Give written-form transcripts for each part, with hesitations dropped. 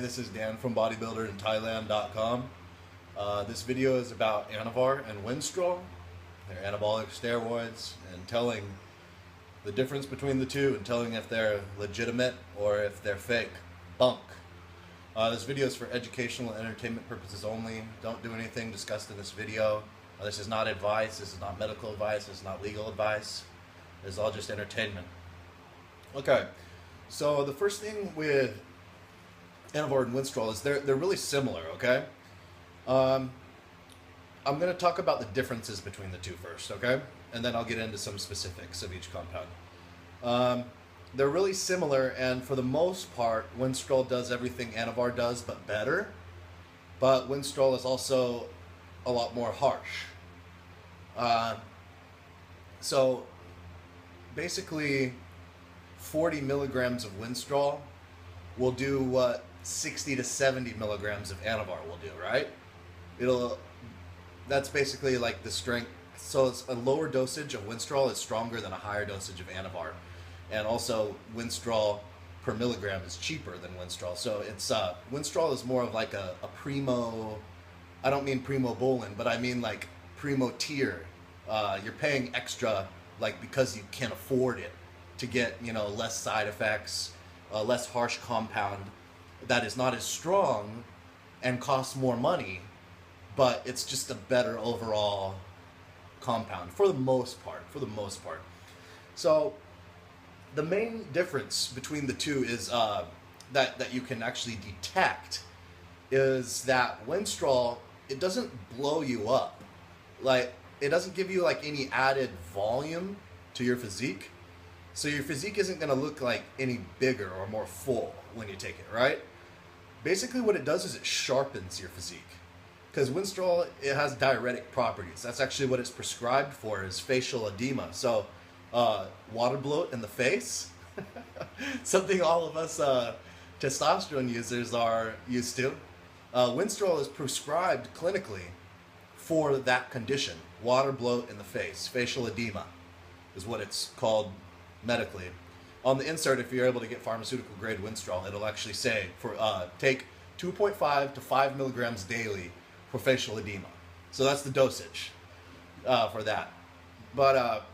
this is Dan from bodybuilderinthailand.com. This video is about Anavar and Winstrol. They're anabolic steroids, and telling the difference between the two and telling if they're legitimate or if they're fake bunk. This video is for educational and entertainment purposes only. Don't do anything discussed in this video. This is not advice, this is not medical advice, this is not legal advice. This is all just entertainment. Okay, so the first thing with Anavar and Winstrol is they're really similar, okay? I'm going to talk about the differences between the two first, okay? And then I'll get into some specifics of each compound. They're really similar, and for the most part, Winstrol does everything Anavar does, but better. But Winstrol is also a lot more harsh. So basically, 40 milligrams of Winstrol will do what 60 to 70 milligrams of Anavar will do, right? That's basically like the strength. So it's a lower dosage of Winstrol is stronger than a higher dosage of Anavar. And also Winstrol per milligram is cheaper than Winstrol. So it's Winstrol is more of like a primo, I don't mean primo bowling, but I mean like primo tier. You're paying extra like because you can afford it to get, you know, less side effects, less harsh compound that is not as strong and costs more money, but it's just a better overall compound for the most part. So the main difference between the two is that you can actually detect is that Winstrol, it doesn't blow you up. Like, it doesn't give you like any added volume to your physique. So your physique isn't going to look like any bigger or more full when you take it, right? Basically what it does is it sharpens your physique. Because Winstrol, it has diuretic properties. That's actually what it's prescribed for, is facial edema. So water bloat in the face, something all of us testosterone users are used to. Winstrol is prescribed clinically for that condition. Water bloat in the face, facial edema is what it's called medically. On the insert, if you're able to get pharmaceutical grade Winstrol, it'll actually say for take 2.5 to 5 milligrams daily for facial edema. So that's the dosage for that. But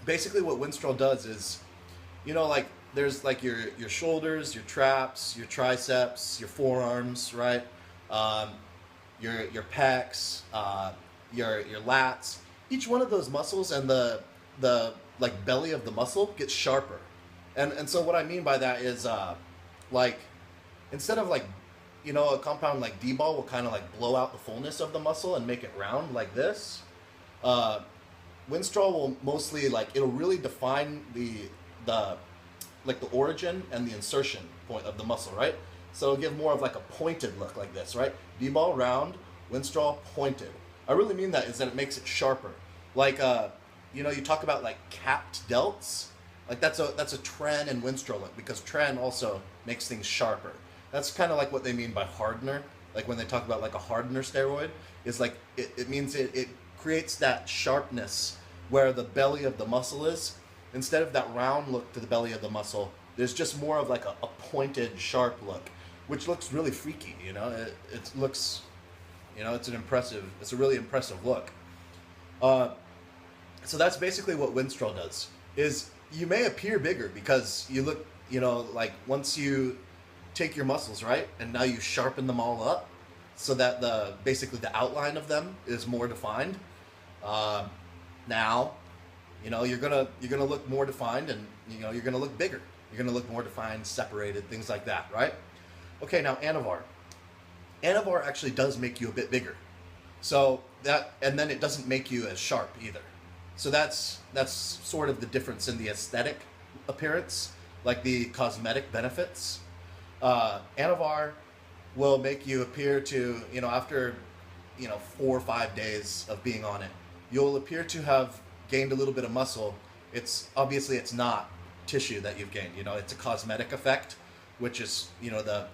basically what Winstrol does is, you know, like there's like your shoulders, your traps, your triceps, your forearms, right? Your pecs, your lats. Each one of those muscles and the like belly of the muscle gets sharper. And so what I mean by that is like instead of like, you know, a compound like D-ball will kind of like blow out the fullness of the muscle and make it round like this. Winstrol will mostly like, it'll really define the origin and the insertion point of the muscle, right? So it'll give more of like a pointed look like this, right? D-ball round, Winstrol pointed. I really mean that is that it makes it sharper. Like, you know, you talk about like capped delts. Like that's a trend in Winstrol look, because trend also makes things sharper. That's kind of like what they mean by hardener. Like when they talk about like a hardener steroid, is like it means it creates that sharpness where the belly of the muscle is. Instead of that round look to the belly of the muscle, there's just more of like a pointed, sharp look, which looks really freaky. You know, it looks, you know, it's a really impressive look. So that's basically what Winstrol does. Is you may appear bigger because you look, you know, like once you take your muscles, right, and now you sharpen them all up so that basically the outline of them is more defined. Now, you know, you're gonna look more defined, and you know you're gonna look bigger. You're gonna look more defined, separated, things like that, right? Okay, now Anavar. Anavar actually does make you a bit bigger. So that, and then it doesn't make you as sharp either. So that's sort of the difference in the aesthetic appearance, like the cosmetic benefits. Anavar will make you appear to, you know, after, you know, 4 or 5 days of being on it, you'll appear to have gained a little bit of muscle. It's obviously it's not tissue that you've gained, you know, it's a cosmetic effect, which is, you know, the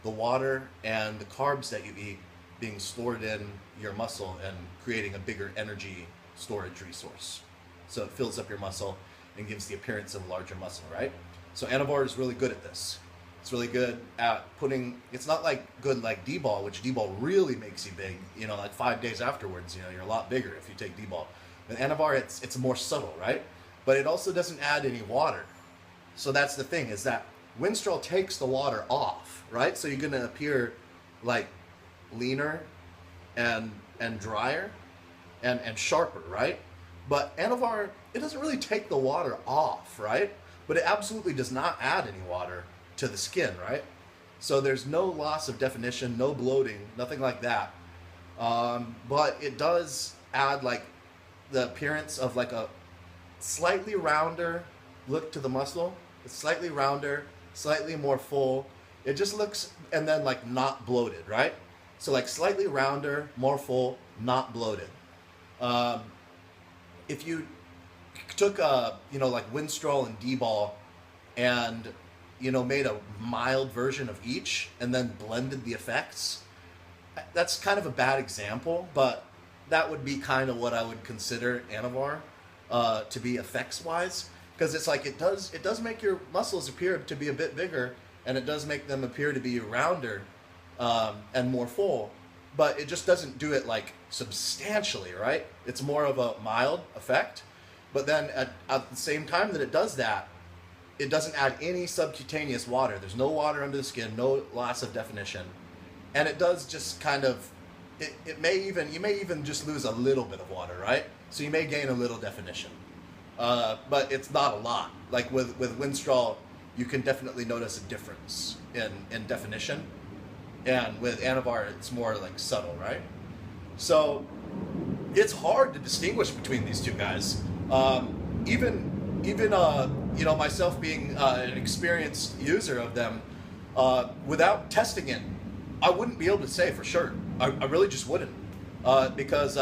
water and the carbs that you eat being stored in your muscle and creating a bigger energy storage resource. So it fills up your muscle and gives the appearance of a larger muscle, right? So Anavar is really good at this. It's really good at putting. It's not like good like D-ball, which D-ball really makes you big. You know, like 5 days afterwards, you know, you're a lot bigger if you take D-ball. With Anavar, it's more subtle, right? But it also doesn't add any water. So that's the thing, is that Winstrol takes the water off, right? So you're gonna appear like leaner and drier and sharper, right? But Anavar, it doesn't really take the water off, right? But it absolutely does not add any water to the skin, right? So there's no loss of definition, no bloating, nothing like that. But it does add like the appearance of like a slightly rounder look to the muscle. It's slightly rounder, slightly more full. It just looks, and then like not bloated, right? So like slightly rounder, more full, not bloated. If you took like Winstrol and D-ball and made a mild version of each and then blended the effects, that's kind of a bad example, but that would be kind of what I would consider Anavar to be effects wise, because it's like it does make your muscles appear to be a bit bigger, and it does make them appear to be rounder and more full, but it just doesn't do it like substantially, right? It's more of a mild effect, but then at the same time that it does that, it doesn't add any subcutaneous water. There's no water under the skin, no loss of definition, and it does just kind of, you may even just lose a little bit of water, right? So you may gain a little definition, but it's not a lot. Like with Winstrol, you can definitely notice a difference in definition, and with Anavar, it's more like subtle, right? So it's hard to distinguish between these two guys. Even myself being an experienced user of them, without testing it, I wouldn't be able to say for sure. I really just wouldn't, because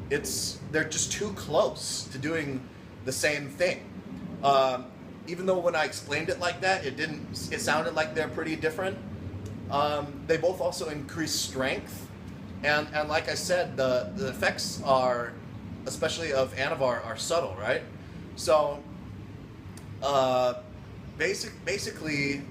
they're just too close to doing the same thing. Even though when I explained it like that, it sounded like they're pretty different. They both also increase strength, and like I said, the effects are, especially of Anavar, are subtle, right? So, basically,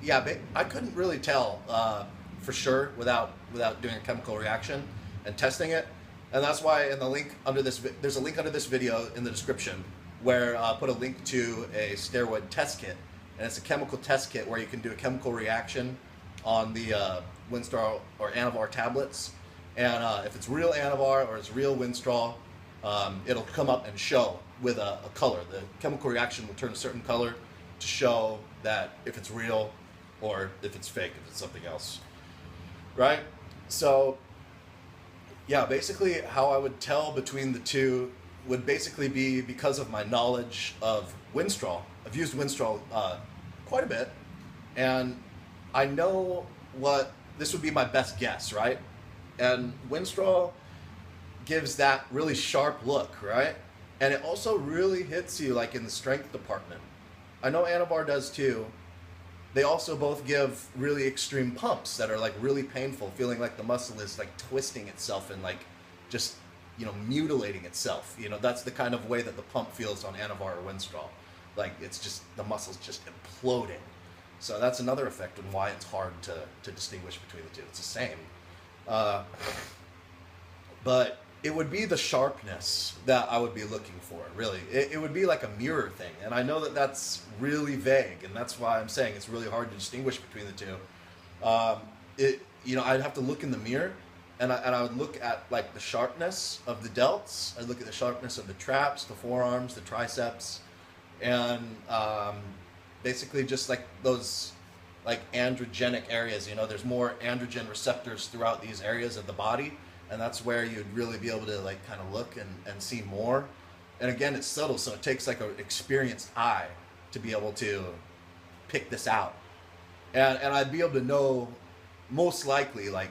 yeah, I couldn't really tell for sure without doing a chemical reaction and testing it, and that's why in the link under this, there's a link under this video in the description where I'll put a link to a steroid test kit, and it's a chemical test kit where you can do a chemical reaction on the Winstrol or Anavar tablets, and if it's real Anavar or it's real Winstrol, it'll come up and show with a color. The chemical reaction will turn a certain color to show that if it's real or if it's fake, if it's something else, right? So yeah, basically how I would tell between the two would basically be because of my knowledge of Winstrol. I've used Winstrol quite a bit, and I know this would be my best guess, right? And Winstrol gives that really sharp look, right? And it also really hits you like in the strength department. I know Anavar does too. They also both give really extreme pumps that are like really painful, feeling like the muscle is like twisting itself and like just, mutilating itself. That's the kind of way that the pump feels on Anavar or Winstrol. Like it's just, the muscle's just imploding. So that's another effect and why it's hard to distinguish between the two. It's the same. But it would be the sharpness that I would be looking for, really. It would be like a mirror thing. And I know that that's really vague, and that's why I'm saying it's really hard to distinguish between the two. I'd have to look in the mirror, and I would look at like the sharpness of the delts. I'd look at the sharpness of the traps, the forearms, the triceps, and basically just like those like androgenic areas. There's more androgen receptors throughout these areas of the body, and that's where you'd really be able to like kind of look and see more. And again, it's subtle, so it takes like an experienced eye to be able to pick this out. And I'd be able to know most likely, like,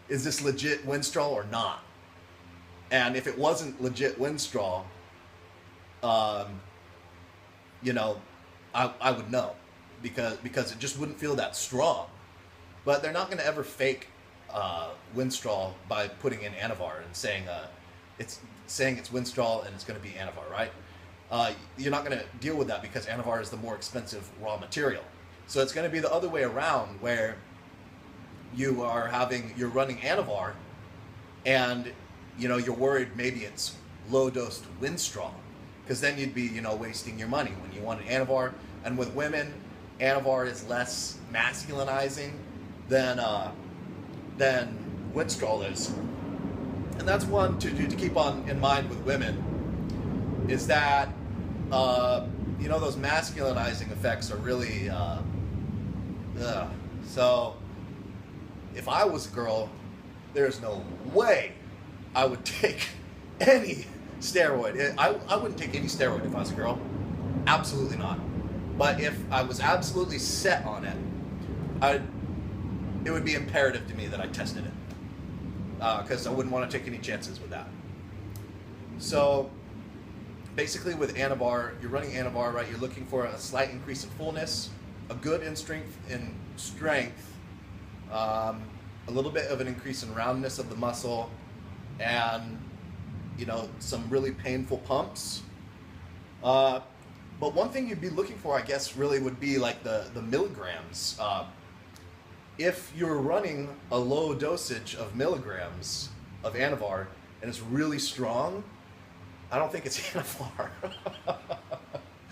is this legit Winstrol or not? And if it wasn't legit Winstrol, I would know, because it just wouldn't feel that strong. But they're not going to ever fake Winstrol by putting in Anavar and saying it's Winstrol and it's going to be Anavar, right? You're not going to deal with that because Anavar is the more expensive raw material. So it's going to be the other way around, where you're running Anavar, and you're worried maybe it's low dosed Winstrol, because then you'd be wasting your money when you want an Anavar. And with women, Anavar is less masculinizing than Winstrol is, and that's one to keep on in mind with women, is that those masculinizing effects are really so if I was a girl, there's no way I would take any steroid. I wouldn't take any steroid if I was a girl. Absolutely not. But if I was absolutely set on it, it would be imperative to me that I tested it. Because I wouldn't want to take any chances with that. So basically with Anavar, you're running Anavar, right? You're looking for a slight increase in fullness, a good in strength, a little bit of an increase in roundness of the muscle, and some really painful pumps. But one thing you'd be looking for, I guess, really would be like the milligrams. If you're running a low dosage of milligrams of Anavar and it's really strong, I don't think it's Anavar.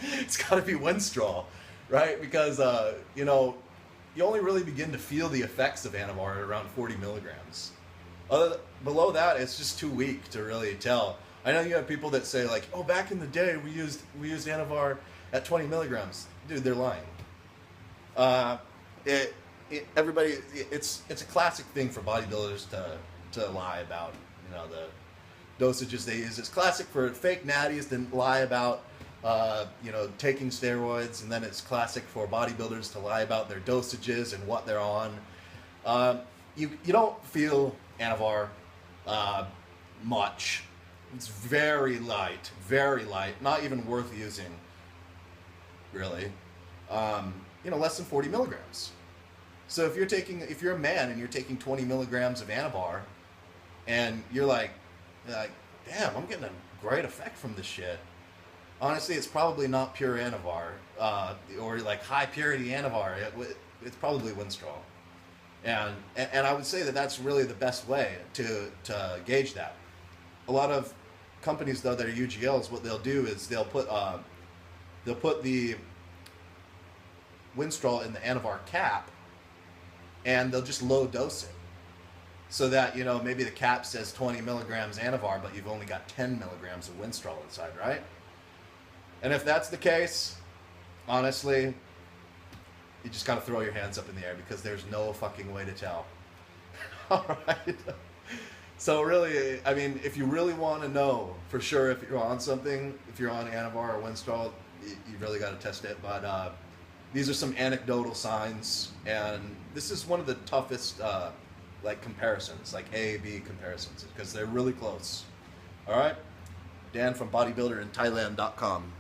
It's got to be Winstrol, right? Because you only really begin to feel the effects of Anavar at around 40 milligrams. Below that, it's just too weak to really tell. I know you have people that say like, "Oh, back in the day, we used Anavar at 20 milligrams." Dude, they're lying. It's a classic thing for bodybuilders to lie about. The dosages they use. It's classic for fake natties to lie about taking steroids, and then it's classic for bodybuilders to lie about their dosages and what they're on. You don't feel Anavar much. It's very light, not even worth using, really. Less than 40 milligrams. So if you're a man and you're taking 20 milligrams of Anavar, and you're like, damn, I'm getting a great effect from this shit. Honestly, it's probably not pure Anavar, or like high purity Anavar. It's probably Winstrol. And I would say that that's really the best way to gauge that. A lot of companies, though, that are UGLs, what they'll do is they'll put the Winstrol in the Anavar cap, and they'll just low dose it, so that maybe the cap says 20 milligrams Anavar, but you've only got 10 milligrams of Winstrol inside, right? And if that's the case, honestly, you just got to throw your hands up in the air, because there's no fucking way to tell. All right. So really, I mean, if you really want to know for sure if you're on something, if you're on Anavar or Winstrol, you really got to test it. But these are some anecdotal signs, and this is one of the toughest comparisons, like A/B comparisons, because they're really close. All right, Dan from bodybuilderinthailand.com.